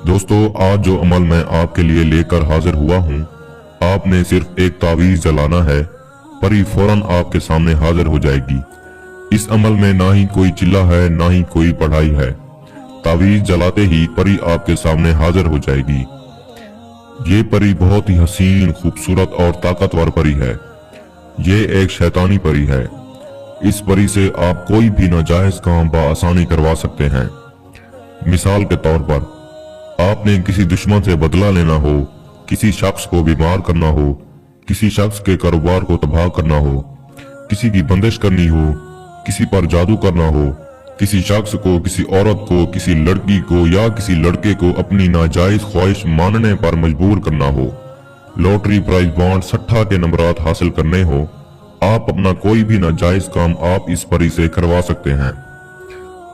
दोस्तों, आज जो अमल मैं आपके लिए लेकर हाजिर हुआ हूँ, आपने सिर्फ एक तावीज जलाना है, परी फौरन आपके सामने हाजिर हो जाएगी। इस अमल में ना ही कोई चिल्ला है, ना ही कोई पढ़ाई है। तावीज जलाते ही परी आपके सामने हाजिर हो जाएगी। ये परी बहुत ही हसीन, खूबसूरत और ताकतवर परी है। ये एक शैतानी परी है। इस परी से आप कोई भी नाजायज काम बआसानी करवा सकते हैं। मिसाल के तौर पर, आपने किसी दुश्मन से बदला लेना हो, किसी शख्स को बीमार करना हो, किसी शख्स के कारोबार को तबाह करना हो, किसी की बंदिश करनी हो, किसी पर जादू करना हो, किसी शख्स को, किसी औरत को, किसी लड़की को या किसी लड़के को अपनी नाजायज ख्वाहिश मानने पर मजबूर करना हो, लॉटरी प्राइज बॉन्ड सट्टा के नंबरात हासिल करने हो, आप अपना कोई भी नाजायज काम आप इस परी से करवा सकते हैं।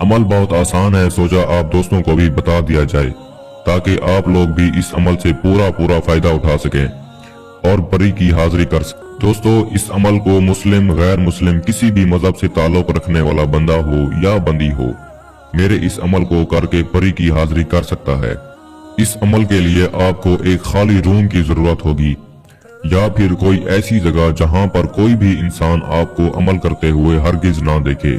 अमल बहुत आसान है, सोचा आप दोस्तों को भी बता दिया जाए ताकि आप लोग भी इस अमल से पूरा फायदा उठा सकें और परी की हाजिरी कर सकें। दोस्तों, इस अमल को मुस्लिम, गैर मुस्लिम, किसी भी मजहब से ताल्लुक रखने वाला बंदा हो या बंदी हो, मेरे इस अमल को करके परी की हाजिरी कर सकता है। इस अमल के लिए आपको एक खाली रूम की जरूरत होगी या फिर कोई ऐसी जगह जहां पर कोई भी इंसान आपको अमल करते हुए हरगिज ना देखे।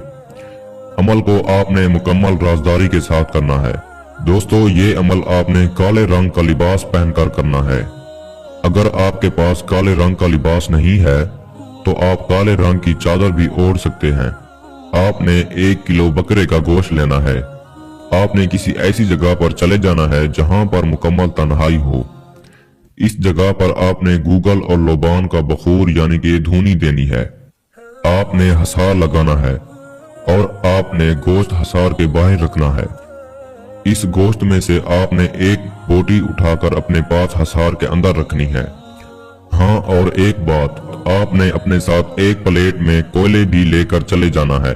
अमल को आपने मुकम्मल राजदारी के साथ करना है। दोस्तों, ये अमल आपने काले रंग का लिबास पहनकर करना है। अगर आपके पास काले रंग का लिबास नहीं है तो आप काले रंग की चादर भी ओढ़ सकते हैं। आपने 1 किलो बकरे का गोश्त लेना है। आपने किसी ऐसी जगह पर चले जाना है जहां पर मुकम्मल तन्हाई हो। इस जगह पर आपने गूगल और लोबान का बखूर यानी कि धुनी देनी है। आपने हसार लगाना है और आपने गोश्त हसार के बाहर रखना है। इस गोश्त में से आपने एक बोटी उठाकर अपने पास हसार के अंदर रखनी है। हाँ, और एक बात, आपने अपने साथ एक प्लेट में कोयले भी लेकर चले जाना है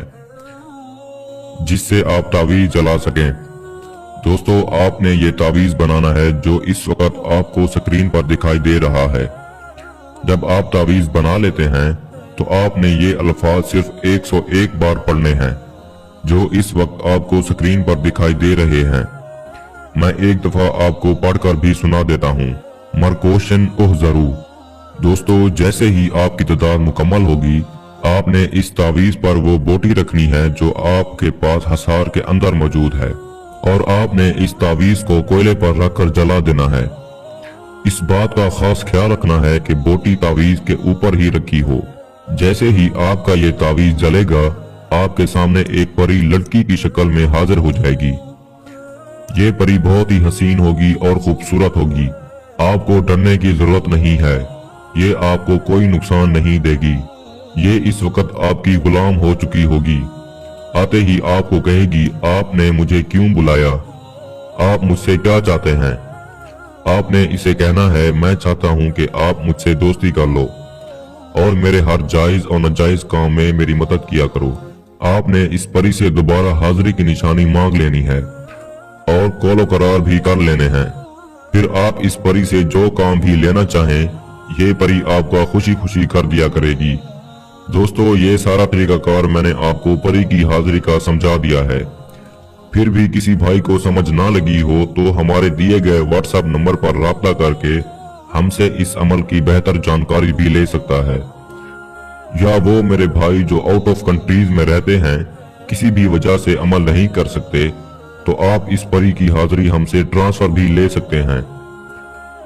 जिससे आप तावीज जला सकें। दोस्तों, आपने ये तावीज बनाना है जो इस वक्त आपको स्क्रीन पर दिखाई दे रहा है। जब आप तावीज बना लेते हैं तो आपने ये अल्फाज सिर्फ 101 बार पढ़ने हैं जो इस वक्त आपको स्क्रीन पर दिखाई दे रहे हैं। मैं एक दफा आपको पढ़कर भी सुना देता हूँ। मरकोशन ओह जरूर। दोस्तों, जैसे ही आपकी तादाद मुकम्मल होगी, आपने इस तावीज पर वो बोटी रखनी है जो आपके पास हसार के अंदर मौजूद है और आपने इस तावीज को कोयले पर रखकर जला देना है। इस बात का खास ख्याल रखना है कि बोटी तावीज के ऊपर ही रखी हो। जैसे ही आपका ये तावीज जलेगा, आपके सामने एक परी लड़की की शक्ल में हाजिर हो जाएगी। ये परी बहुत ही हसीन होगी और खूबसूरत होगी। आपको डरने की जरूरत नहीं है। ये आपको कोई नुकसान नहीं देगी। ये इस वक्त आपकी गुलाम हो चुकी होगी। आते ही आपको कहेगी, आपने मुझे क्यों बुलाया? आप मुझसे क्या चाहते हैं? आपने इसे कहना है, मैं चाहता हूं कि आप मुझसे दोस्ती कर लो और मेरे हर जायज और नाजायज काम में मेरी मदद किया करो। आपने इस परी से दोबारा हाजिरी की निशानी मांग लेनी है और कौलो करार भी कर लेने हैं। फिर आप इस परी से जो काम भी लेना चाहें, ये परी आपका खुशी खुशी कर दिया करेगी। दोस्तों, ये सारा तरीकाकार मैंने आपको परी की हाजिरी का समझा दिया है। फिर भी किसी भाई को समझ ना लगी हो तो हमारे दिए गए व्हाट्सएप नंबर पर राब्ता करके हमसे इस अमल की बेहतर जानकारी भी ले सकता है। या वो मेरे भाई जो आउट ऑफ कंट्रीज में रहते हैं, किसी भी वजह से अमल नहीं कर सकते, तो आप इस परी की हाजिरी हमसे ट्रांसफर भी ले सकते हैं।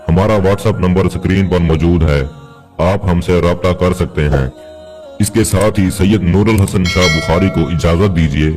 हमारा व्हाट्सएप नंबर स्क्रीन पर मौजूद है, आप हमसे राब्ता कर सकते हैं। इसके साथ ही सैयद नूरुल हसन शाह बुखारी को इजाजत दीजिए।